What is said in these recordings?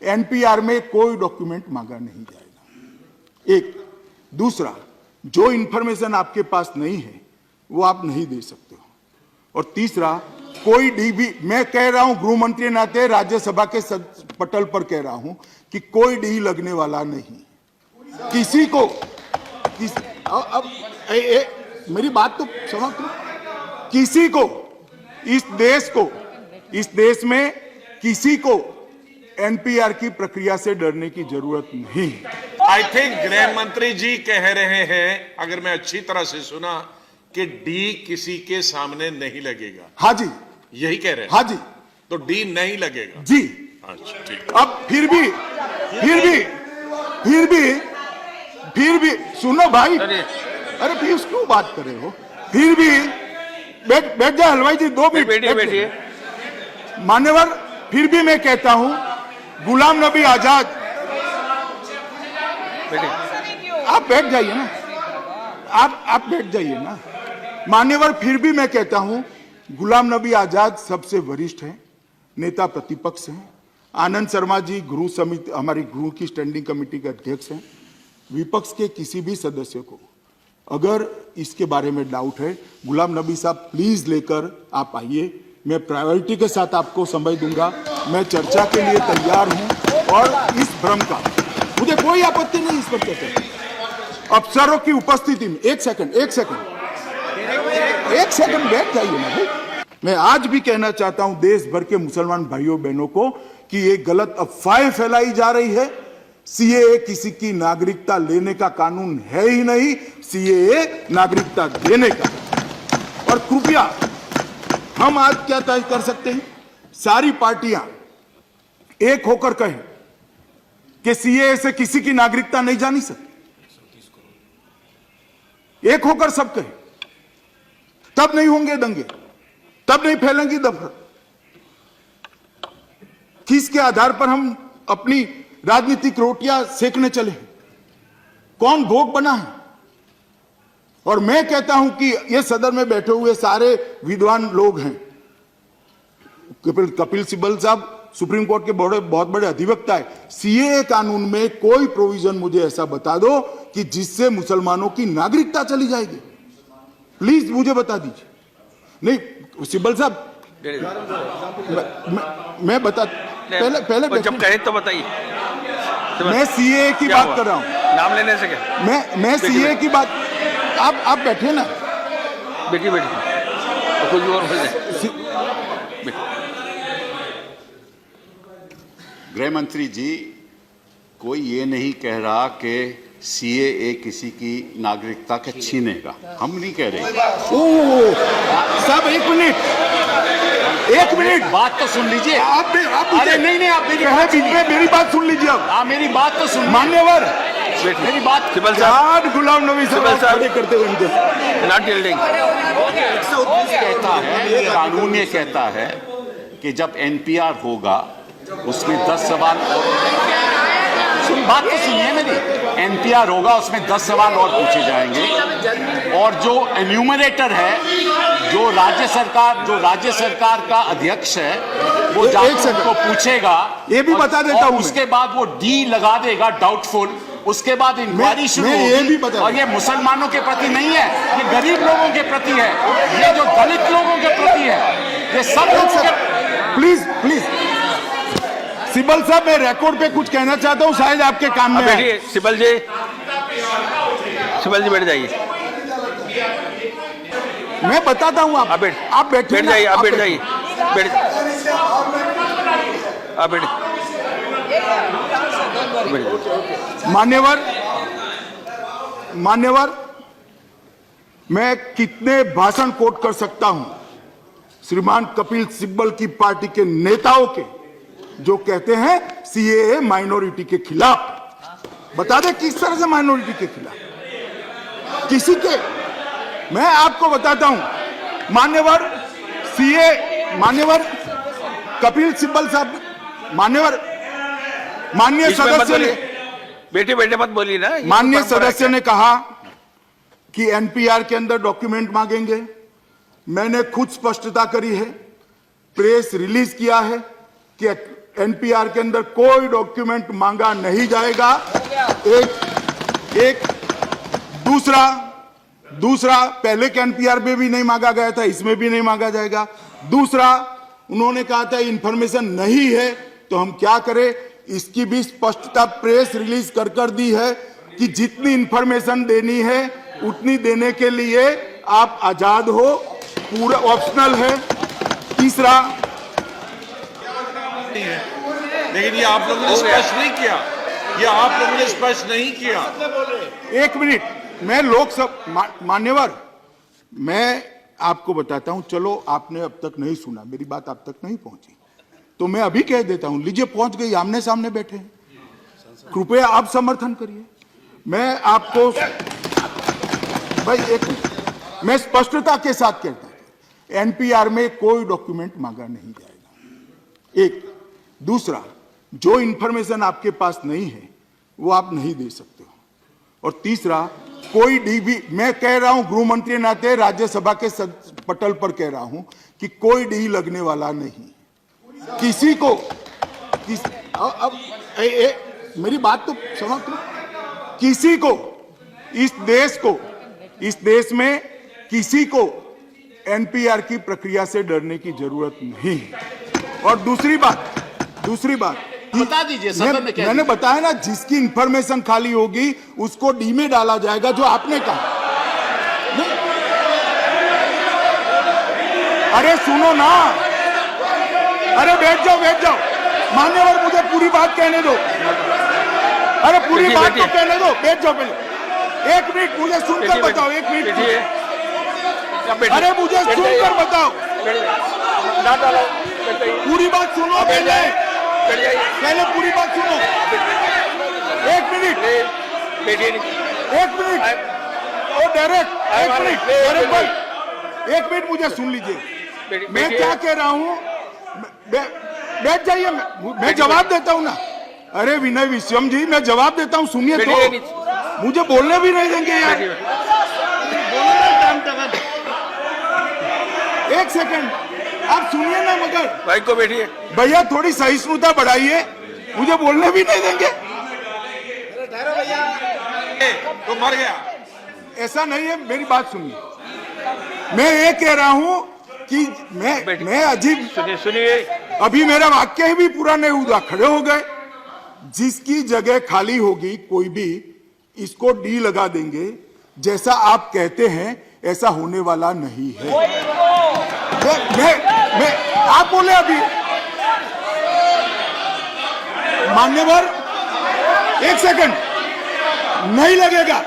NPR में कोई document मांगा नहीं जाएगा। एक। दूसरा, जो इंफॉर्मेशन आपके पास नहीं है वो आप नहीं दे सकते हो। और तीसरा, कोई डी भी, मैं कह रहा हूं गृह मंत्री नाते राज्यसभा के पटल पर कह रहा हूं कि कोई डी लगने वाला नहीं किसी को। अब मेरी बात तो समझ लो। किसी को, इस देश में किसी को एनपीआर की प्रक्रिया से डरने की जरूरत नहीं। आई थिंक गृह मंत्री जी कह रहे हैं, अगर मैं अच्छी तरह से सुना, कि डी किसी के सामने नहीं लगेगा। हाँ जी, यही कह रहे हैं। हाँ जी, तो डी नहीं लगेगा जी। अच्छा, ठीक। अब फिर भी सुनो भाई, अरे पीयूष क्यों बात कर रहे हो? फिर भी बैठ जाए हलवाई जी, 2 मिनट बैठिए। मान्यवर, फिर भी मैं कहता हूं गुलाम नबी आजाद, आप बैठ जाइए ना, आप बैठ जाइए ना। मान्यवर, फिर भी मैं कहता हूं गुलाम नबी आजाद सबसे वरिष्ठ हैं, नेता प्रतिपक्ष हैं। आनंद शर्मा जी गृह समिति, हमारी गृह की स्टैंडिंग कमेटी के अध्यक्ष हैं। विपक्ष के किसी भी सदस्य को अगर इसके बारे में डाउट है, गुलाम नबी साहब प्लीज लेकर आप आइए, मैं प्रायोरिटी के साथ आपको समय दूंगा। मैं चर्चा के लिए तैयार हूं और इस भ्रम का मुझे कोई आपत्ति नहीं इस पर चर्चा। अफसरों की उपस्थिति में एक सेकंड बैठ जाइए ना भाई। मैं आज भी कहना चाहता हूं देश भर के मुसलमान भाइयों बहनों को कि ये गलत अफवाहें फैलाई जा रही है। सीएए किसी की नागरिकता लेने का कानून है ही नहीं, सीएए नागरिकता देने का। और कृपया हम आज क्या तय कर सकते हैं, सारी पार्टियां एक होकर कहें कि सीएए से किसी की नागरिकता नहीं जानी सकती। एक होकर सब कहें, तब नहीं होंगे दंगे, तब नहीं फैलेंगी दफड़त। किसके आधार पर हम अपनी राजनीतिक रोटियां सेकने चले हैं? कौन भोग बना है? और मैं कहता हूं कि ये सदन में बैठे हुए सारे विद्वान लोग हैं। कपिल सिब्बल साहब सुप्रीम कोर्ट के बहुत बड़े अधिवक्ता है। सीएए कानून में कोई प्रोविजन मुझे ऐसा बता दो कि जिससे मुसलमानों की नागरिकता चली जाएगी। प्लीज मुझे बता दीजिए। नहीं सिब्बल साहब, मैं बता, पहले जब कहें तो बताइए। मैं सीएए की बात कर रहा हूं। नाम लेने से क्या? मैं सीएए की बात, आप बैठे ना, बैठिए तो कुछ और हो जाए। गृह मंत्री जी, कोई ये नहीं कह रहा कि सीएए किसी की नागरिकता के छीनेगा, हम नहीं कह रहे। साहब एक मिनट बात तो सुन लीजिए। अरे नहीं, आप मेरी बात सुन लीजिए। अब मेरी बात तो सुन। मान्यवर, मेरी बात गुलाम नबी साहब करते हुए कहता है, कानून ये कहता है कि जब एनपीआर होगा उसमें 10 सवाल, बात तो सुनिए मेरी, एनपीआर होगा उसमें 10 सवाल और पूछे जाएंगे। और जो एन्यूमरेटर है, जो राज्य सरकार का अध्यक्ष है, वो जाकर को पूछेगा। ये भी बता देता हूं, उसके बाद वो डी लगा देगा डाउटफुल। उसके बाद इंक्वायरी शुरू होगी। और ये मुसलमानों के प्रति नहीं है, ये गरीब लोगों के प्रति है, ये जो दलित लोगों के प्रति है, ये सब लोगों के। प्लीज सिब्बल साहब, मैं रिकॉर्ड पे कुछ कहना चाहता हूं, शायद आपके काम में। बैठिए सिब्बल जी बैठ जाइए। मैं बताता हूं, आप बैठ जाइए। मान्यवर, मैं कितने भाषण कोट कर सकता हूं श्रीमान कपिल सिब्बल की पार्टी के नेताओं के, जो कहते हैं सीएए माइनॉरिटी के खिलाफ। बता दे किस तरह से माइनॉरिटी के खिलाफ किसी के। मैं आपको बताता हूं मान्यवर कपिल सिब्बल साहब, माननीय सदस्य ने, बेटे मत बोलिए ना। माननीय सदस्य ने कहा कि एनपीआर के अंदर डॉक्यूमेंट मांगेंगे। मैंने खुद स्पष्टता करी है, प्रेस रिलीज किया है कि एनपीआर के अंदर कोई डॉक्यूमेंट मांगा नहीं जाएगा। एक दूसरा पहले के एनपीआर में भी नहीं मांगा गया था, इसमें भी नहीं मांगा जाएगा। दूसरा, उन्होंने कहा था इंफॉर्मेशन नहीं है तो हम क्या करें, इसकी भी स्पष्टता प्रेस रिलीज कर दी है कि जितनी इंफॉर्मेशन देनी है उतनी देने के लिए आप आजाद हो, पूरा ऑप्शनल है। तीसरा, लेकिन ये आप लोगों ने स्पष्ट नहीं किया, ये आप लोगों ने स्पष्ट नहीं किया। एक मिनट, मैं लोकसभा मान्यवर, मैं आपको बताता हूं। चलो, आपने अब तक नहीं सुना, मेरी बात आप तक नहीं पहुंची, तो मैं अभी कह देता हूं। लीजिए, पहुंच गई, आमने सामने बैठे हैं, कृपया आप समर्थन करिए। मैं आपको भाई मैं स्पष्टता के साथ कहता हूं, एनपीआर में कोई डॉक्यूमेंट मांगा नहीं जाएगा। एक, दूसरा, जो इंफॉर्मेशन आपके पास नहीं है वो आप नहीं दे सकते हो। और तीसरा, कोई डी भी, मैं कह रहा हूं गृह मंत्री नाते राज्यसभा के पटल पर कह रहा हूं कि कोई डी लगने वाला नहीं किसी को। अब मेरी बात तो सुनो तुम। किसी को, इस देश में किसी को एनपीआर की प्रक्रिया से डरने की जरूरत नहीं है। और दूसरी बात बता दीजिए, सदन में मैंने बताया ना, जिसकी इंफॉर्मेशन खाली होगी उसको डी में डाला जाएगा, जो आपने कहा। अरे सुनो ना, अरे बैठ जाओ मान्यवर, मुझे पूरी बात कहने दो। अरे पूरी बात तो कहने दो, बैठ जाओ पहले। एक मिनट, मुझे सुनकर बताओ। एक मिनट, अरे मुझे सुनकर बताओ, पूरी बात सुनो पहले पूरी बात सुनो। एक मिनट, ओ डायरेक्ट, एक मिनट मुझे सुन लीजिए। मैं क्या कह रहा हूं, बैठ जाइए, मैं जवाब देता हूं ना। अरे विनय विश्वम जी, मैं जवाब देता हूं, सुनिए तो। मुझे बोलने भी नहीं देंगे यार। एक सेकंड, आप सुनिए ना, मगर भाई को बैठिए भैया, थोड़ी सहिष्णुता बढ़ाइए, मुझे बोलने भी नहीं देंगे। तो मर गया। ऐसा नहीं है, मेरी बात सुनिए। मैं ये कह रहा हूं कि मैं अजीब, सुनिए, अभी मेरा वाक्य भी पूरा नहीं हुआ, खड़े हो गए। जिसकी जगह खाली होगी कोई भी, इसको डी लगा देंगे। जैसा आप कहते हैं ऐसा होने वाला नहीं है। मैं आप बोले अभी, मान्यवर, एक सेकंड, नहीं लगेगा।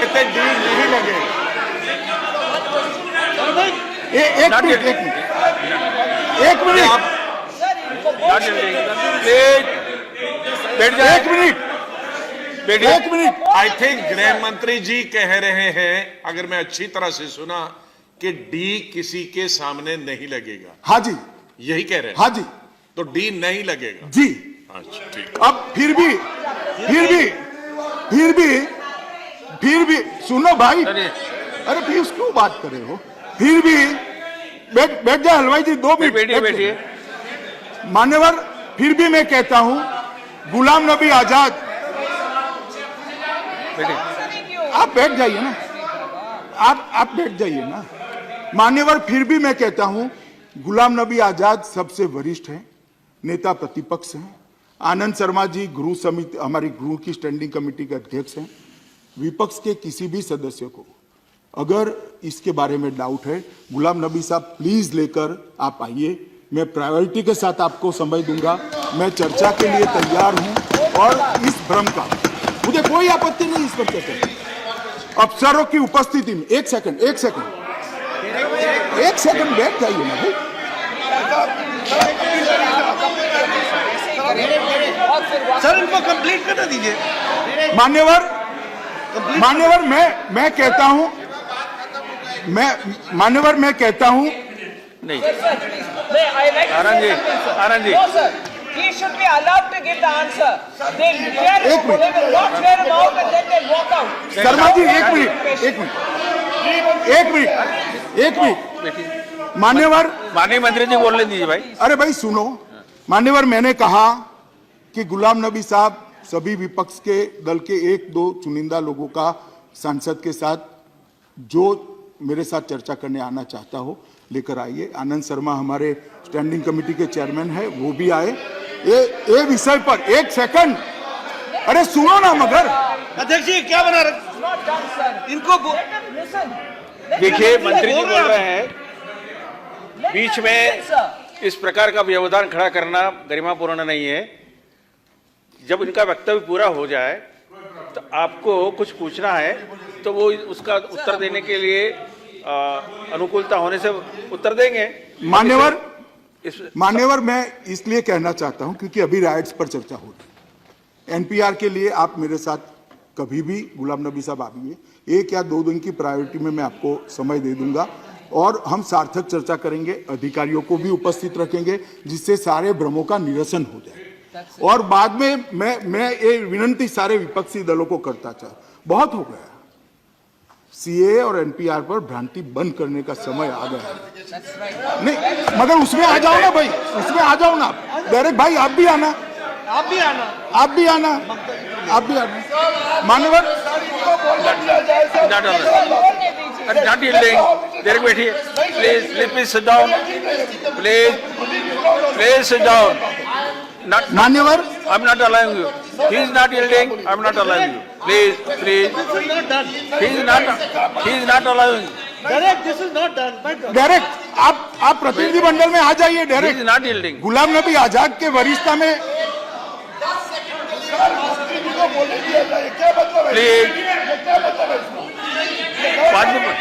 कहते डी नहीं लगेगा। एक मिनट। आई थिंक गृह मंत्री जी कह रहे हैं, अगर मैं अच्छी तरह से सुना, कि डी किसी के सामने नहीं लगेगा। हाँ जी, यही कह रहे हैं। हाँ जी, तो डी नहीं लगेगा जी। अच्छा, ठीक। अब फिर भी सुनो भाई, अरे प्लीज क्यों बात कर रहे हो? फिर भी बैठ जाए हलवाई जी, 2 मिनट बैठिए। मान्यवर, फिर भी मैं कहता हूं, गुलाम नबी आजाद, आप बैठ जाइए ना, आप बैठ जाइए ना। मान्यवर, फिर भी मैं कहता हूं, गुलाम नबी आजाद सबसे वरिष्ठ हैं, नेता प्रतिपक्ष हैं। आनंद शर्मा जी गृह समिति, हमारी गृह की स्टैंडिंग कमेटी के अध्यक्ष हैं। विपक्ष के किसी भी सदस्य को अगर इसके बारे में डाउट है, गुलाम नबी साहब प्लीज लेकर आप आइए। मैं प्रायोरिटी के साथ आपको समय दूंगा। मैं चर्चा के लिए तैयार हूं और इस भ्रम का मुझे कोई आपत्ति नहीं इस पर चर्चा। अफसरों की उपस्थिति में, एक सेकंड बैठ जाइए ना भाई। सर, इनको कंप्लीट करना दीजिए। मान्यवर, मैं कहता हूं, मैं कहता हूं, नहीं, Anand ji, no sir, he should be allowed to give the answer. They will not clear him out and then they walk out. Sharma ji, एक एक मिनट बैठिए। मान्यवर, माननीय मंत्री जी बोलने दीजिए भाई। अरे भाई सुनो मान्यवर, मैंने कहा कि गुलाम नबी साहब सभी विपक्ष के दल के एक दो चुनिंदा लोगों का सांसद के साथ जो मेरे साथ चर्चा करने आना चाहता हो लेकर आइए। आनंद शर्मा हमारे स्टैंडिंग कमेटी के चेयरमैन है, वो भी आए। ये विषय पर एक सेकंड, अरे सुनो ना मगर। अध्यक्ष जी क्या बना रहे Not done, sir. इनको Let him listen. Let देखिए him मंत्री जी listen. बोल रहे हैं, Let बीच him में listen, sir. इस प्रकार का व्यवधान खड़ा करना गरिमापूर्ण नहीं है। जब इनका वक्तव्य पूरा हो जाए तो आपको कुछ पूछना है तो वो उसका उत्तर देने के लिए अनुकूलता होने से उत्तर देंगे। मान्यवर मैं इसलिए कहना चाहता हूं क्योंकि अभी राइट्स पर चर्चा हो रही है। एनपीआर के लिए आप मेरे साथ कभी भी गुलाम नबी साहब आइए, 1 या 2 दिन की प्रायोरिटी में मैं आपको समय दे दूंगा और हम सार्थक चर्चा करेंगे, अधिकारियों को भी उपस्थित रखेंगे जिससे सारे भ्रमों का निरसन हो जाए। और बाद में मैं ये विनंती सारे विपक्षी दलों को करता चाहूं, बहुत हो गया, सीए और एनपीआर पर भ्रांति बंद करने का समय आ गया है। नहीं मगर उसमें आ जाओ ना भाई, उसमें आ जाओ ना डायरेक्ट भाई, आप भी आना, आप भी आना। आप भी आना, आप भी आना। मान्यवर नॉट यील्डिंग, डायरेक्ट बैठिए please sit down, please sit down. मान्यवर I am not allowing you, he is not yielding, I am not allowing you, please he is not allowing, Derek this is not done. Derek आप प्रतिनिधि मंडल में आ जाइए he is Derek. Not yielding. Ghulam Nabi Azad के वरिष्ठता में प्लीज 5 मिनट